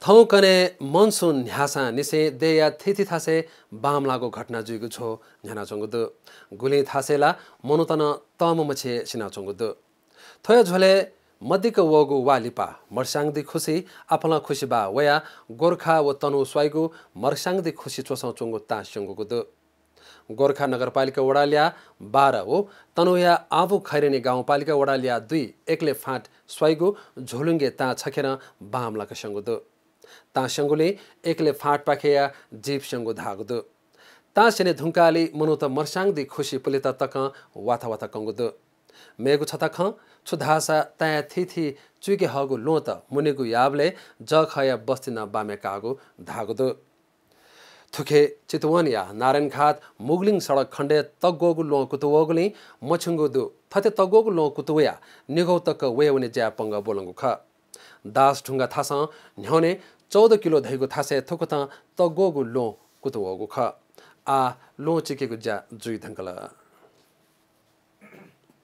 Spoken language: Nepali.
थौकने मनसुन ह्यासा निसे देया थिथि थासे बामलाको घटना जुइगु छो न्याना चंगुदु गुली थासेला मनुतन तम मछे सिना चंगुदु थोय झोले मदिक वगु वालिपा मर्साङदि खुसी आफला खुसी बा वया गोरखा व तनु स्वाइगु मर्साङदि खुसी चोसौ चंगु ता संगुदु गोरखा नगरपालिका वडालिया 12 हो तनुया आबु खैरेनी गाउँपालिका वडालिया 2 एकले फाट स्वाइगु झोलुङ्गे ता छखेर बामलाका संगुदु ता संगुले एकले फाट पाखेया जीव संगु धागुदु ता सेने धुंकाली मनुत मर्साङदि खुसी पुलिता तक वाथा वाथा कंगुदु मेगु छता ख छुधासा तया थिथि चुके हगु लोत मुनिगु याबले ज खया बस्तिना बामे कागु धागुदु थुखे चितवनिया नारायणघाट मुगलिङ सडक खण्डे तगोगु लो कुतुवगुली मछुङ्गुदु थते तगोगु लो कुतुया निगौ तक वेउने ज्यापंग बोलंगु ख दास ढुङ्गा थास न्ह्यौने 14 किलो धैगु थासे थुकत तगोगु लो कुतुवगु ख आ लो चिकेगु ज्या जुइ धंकला।